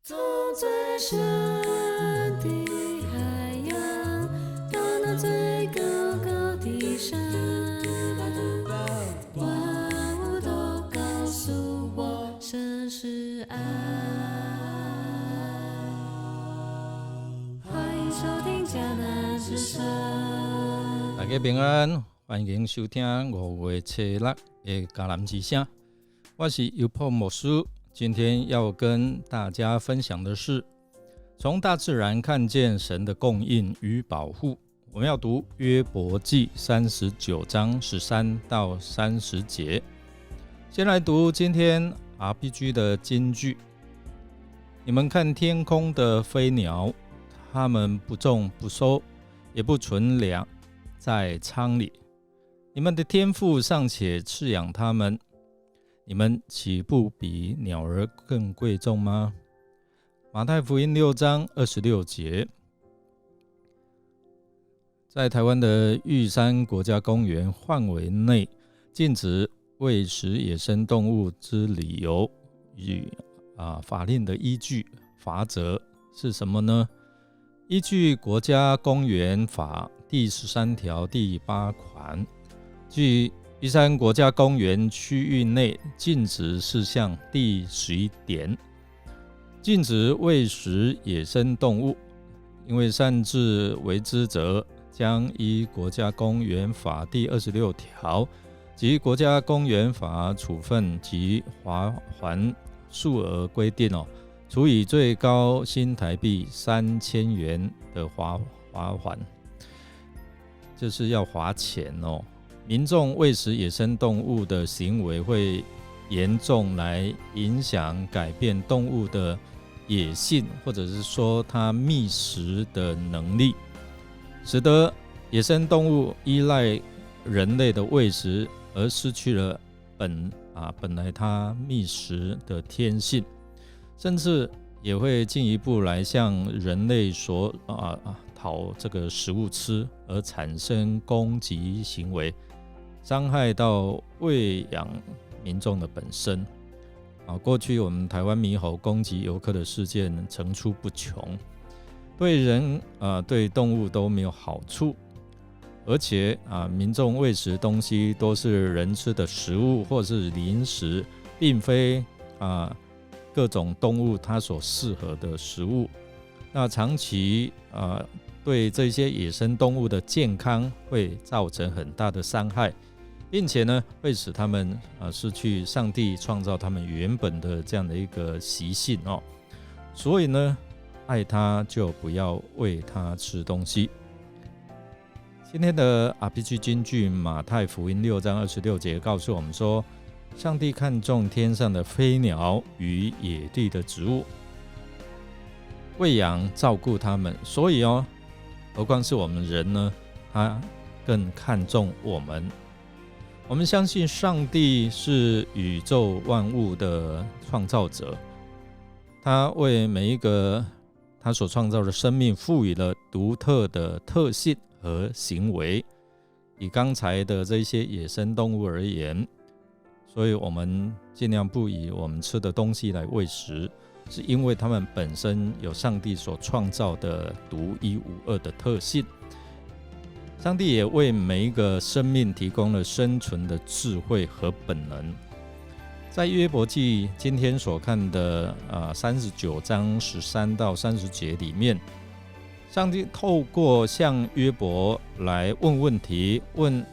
走最深的海洋，到那最高高的山，万物都告诉我，神是爱。欢迎收听迦南之声。大家平安，欢迎收听5月7日的迦南之声。我是优破牧师，今天要跟大家分享的是从大自然看见神的供应与保护。我们要读约伯记39章13到30节。先来读今天 RPG 的金句。你们看天空的飞鸟，它们不种不收，也不存粮在仓里，你们的天父尚且饲养它们，你们岂不比鸟儿更贵重吗？马太福音6章26节。在台湾的玉山国家公园范围内禁止喂食野生动物之理由与法令的依据法则是什么呢？依据国家公园法第13条第8款，据玉山国家公园区域内禁止事项第11点，禁止喂食野生动物，因为擅自为之者，将依国家公园法第26条及国家公园法处分及罚锾数额规定处以最高新台币3000元的罚锾，就是要罚钱民众喂食野生动物的行为会严重来影响改变动物的野性，或者是说它觅食的能力，使得野生动物依赖人类的喂食而失去了本来它觅食的天性，甚至也会进一步来向人类所讨这个食物吃，而产生攻击行为，伤害到喂养民众的本身。过去我们台湾猕猴攻击游客的事件层出不穷，对人对动物都没有好处，而且民众喂食东西都是人吃的食物或是零食，并非各种动物它所适合的食物。那长期对这些野生动物的健康会造成很大的伤害，并且呢会使他们失去上帝创造他们原本的这样的一个习性所以呢，爱它就不要喂它吃东西。今天的 RPG 金句马太福音6章26节告诉我们说，上帝看重天上的飞鸟与野地的植物，喂养照顾它们，所以何况是我们人呢，他更看重我们。我们相信上帝是宇宙万物的创造者，他为每一个他所创造的生命赋予了独特的特性和行为。以刚才的这些野生动物而言，所以我们尽量不以我们吃的东西来喂食，是因为它们本身有上帝所创造的独一无二的特性。上帝也为每一个生命提供了生存的智慧和本能。在约伯记今天所看的39章13到30节里面，上帝透过向约伯来问问题，问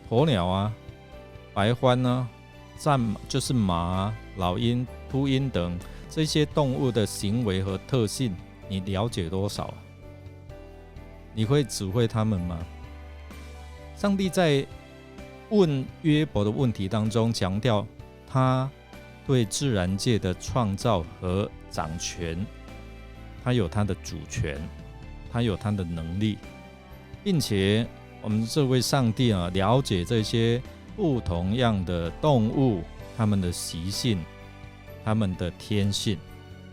鸵鸟白獾就是马老鹰、秃鹰等这些动物的行为和特性，你了解多少？你会指挥他们吗？上帝在问约伯的问题当中强调，他对自然界的创造和掌权，他有他的主权，他有他的能力，并且我们这位上帝了解这些不同样的动物，他们的习性，他们的天性，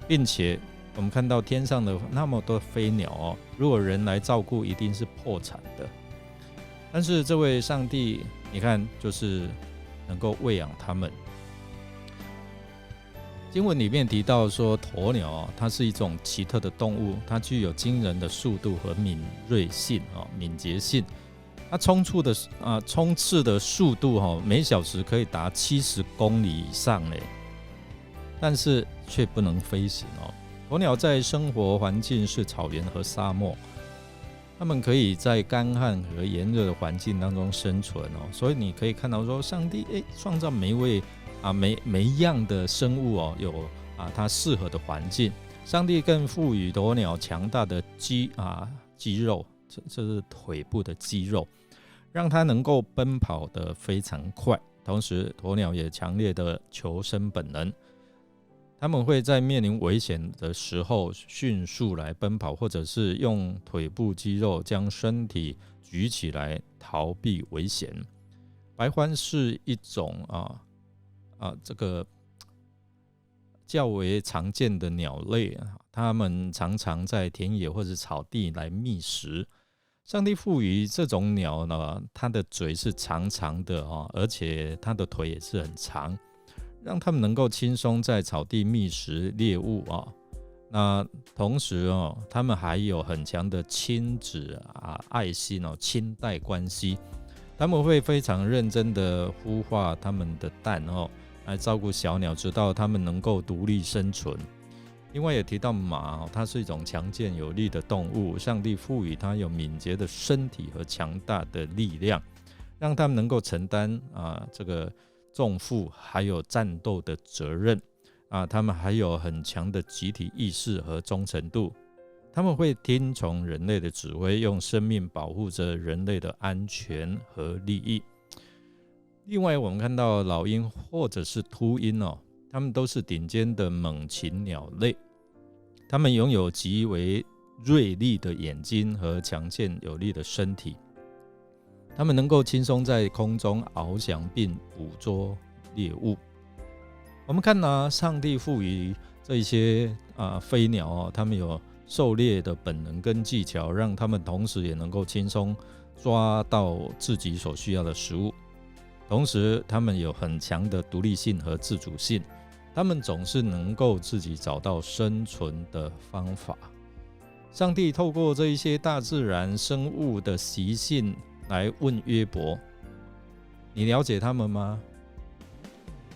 并且我们看到天上的那么多飞鸟如果人来照顾，一定是破产的。但是这位上帝，你看，就是能够喂养他们。经文里面提到说，鸵鸟它是一种奇特的动物，它具有惊人的速度和敏锐性敏捷性。它冲刺的速度每小时可以达70公里以上嘞，但是却不能飞行鸵鸟在生活环境是草原和沙漠，它们可以在干旱和炎热的环境当中生存所以你可以看到说，上帝创造每一样的生物有它适合的环境。上帝更赋予鸵鸟强大的肌肉，这是腿部的肌肉，让它能够奔跑得非常快。同时，鸵鸟也强烈的求生本能，它们会在面临危险的时候迅速来奔跑，或者是用腿部肌肉将身体举起来逃避危险。白獾是一种这个较为常见的鸟类，它们常常在田野或者草地来觅食。上帝赋予这种鸟呢，它的嘴是长长的而且它的腿也是很长，让它们能够轻松在草地觅食猎物那同时它们还有很强的亲子爱心亲代关系，他们会非常认真的孵化他们的蛋来照顾小鸟，直到它们能够独立生存。另外也提到马，它是一种强健有力的动物，上帝赋予它有敏捷的身体和强大的力量，让它们能够承担这个重负还有战斗的责任它们还有很强的集体意识和忠诚度，他们会听从人类的指挥，用生命保护着人类的安全和利益。另外我们看到老鹰或者是秃鹰它们都是顶尖的猛禽鸟类，它们拥有极为锐利的眼睛和强健有力的身体，它们能够轻松在空中翱翔并捕捉猎物。我们看上帝赋予这些飞鸟它们有狩猎的本能跟技巧，让它们同时也能够轻松抓到自己所需要的食物。同时它们有很强的独立性和自主性，它们总是能够自己找到生存的方法。上帝透过这一些大自然生物的习性来问约伯，你了解他们吗？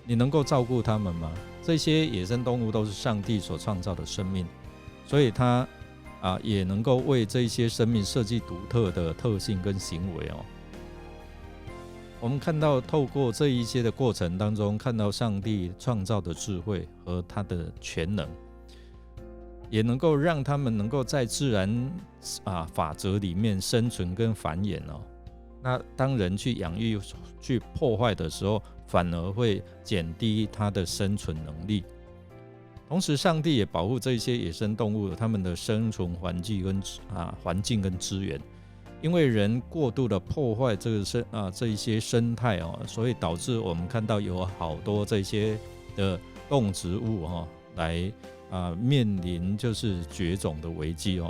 你能够照顾他们吗？这些野生动物都是上帝所创造的生命，所以他也能够为这些生命设计独特的特性跟行为我们看到透过这一些的过程当中，看到上帝创造的智慧和他的全能，也能够让他们能够在自然法则里面生存跟繁衍那当人去养育去破坏的时候，反而会减低它的生存能力。同时上帝也保护这些野生动物它们的生存环境跟资源，因为人过度的破坏这一些生态所以导致我们看到有好多这些的动植物来面临就是绝种的危机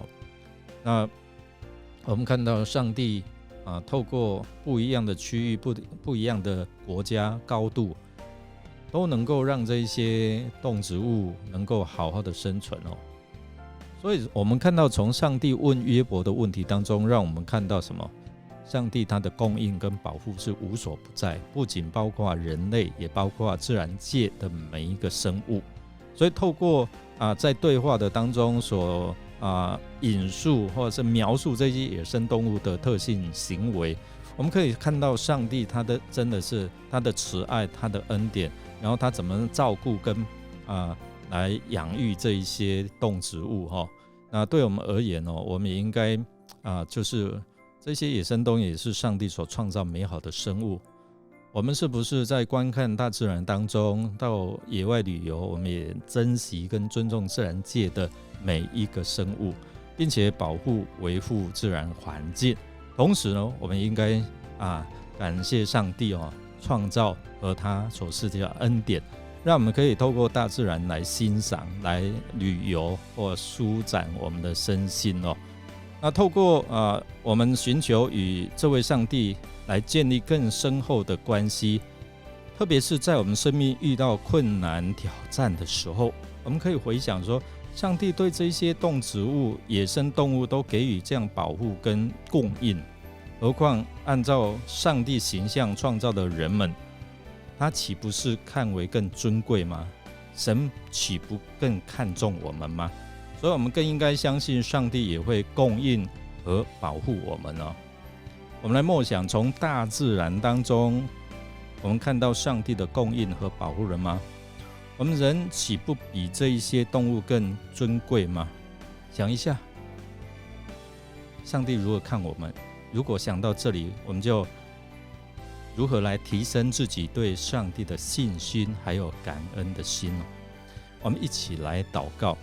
那我们看到上帝透过不一样的区域不一样的国家高度，都能够让这些动植物能够好好的生存所以我们看到从上帝问约伯的问题当中，让我们看到什么？上帝他的供应跟保护是无所不在，不仅包括人类，也包括自然界的每一个生物。所以透过在对话的当中所引述或者是描述这些野生动物的特性行为，我们可以看到上帝他的真的是他的慈爱，他的恩典，然后他怎么照顾跟来养育这一些动植物那对我们而言我们也应该就是这些野生动物也是上帝所创造美好的生物。我们是不是在观看大自然当中，到野外旅游，我们也珍惜跟尊重自然界的每一个生物，并且保护维护自然环境。同时呢，我们应该感谢上帝创造和他所赐的恩典，让我们可以透过大自然来欣赏、来旅游或舒展我们的身心那透过我们寻求与这位上帝来建立更深厚的关系，特别是在我们生命遇到困难挑战的时候，我们可以回想说，上帝对这些动植物、野生动物都给予这样保护跟供应，何况按照上帝形象创造的人们，他岂不是看为更尊贵吗？神岂不更看重我们吗？所以我们更应该相信上帝也会供应和保护我们哦。我们来默想，从大自然当中我们看到上帝的供应和保护了吗？我们人岂不比这一些动物更尊贵吗？想一下，上帝如何看我们？如果想到这里，我们就如何来提升自己对上帝的信心还有感恩的心呢？我们一起来祷告。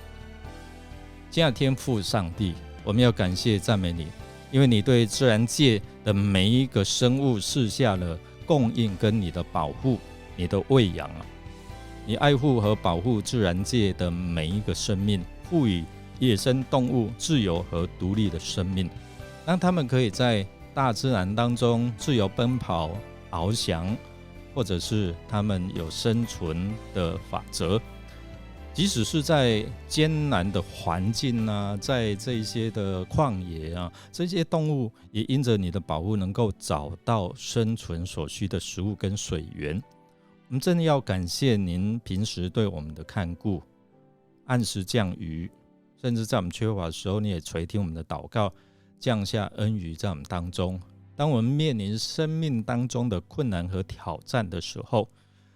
亲爱的天父上帝，我们要感谢赞美你，因为你对自然界的每一个生物赐下了供应跟你的保护，你的喂养啊，你爱护和保护自然界的每一个生命，赋予野生动物自由和独立的生命，让他们可以在大自然当中自由奔跑、翱翔，或者是他们有生存的法则。即使是在艰难的环境啊，在这一些的旷野啊，这些动物也因着你的保护，能够找到生存所需的食物跟水源。我们真的要感谢您平时对我们的看顾，按时降雨，甚至在我们缺乏的时候，你也垂听我们的祷告，降下恩雨在我们当中。当我们面临生命当中的困难和挑战的时候，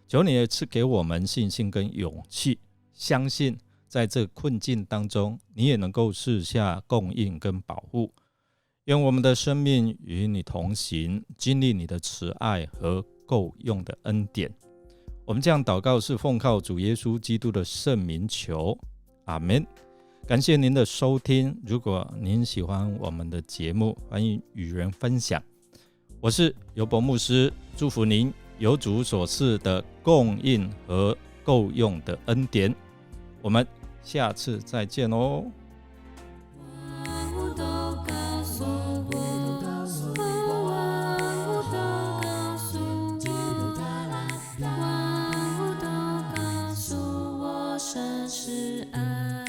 求你也赐给我们信心跟勇气，相信在这困境当中，你也能够赐下供应跟保护。愿我们的生命与你同行，经历你的慈爱和够用的恩典。我们这样祷告是奉靠主耶稣基督的圣名求，阿们。感谢您的收听，如果您喜欢我们的节目，欢迎与人分享。我是尤伯牧师，祝福您有主所赐的供应和够用的恩典。我们下次再见哦。万物都告诉我，万物都告诉我，万物都告诉我，神是爱。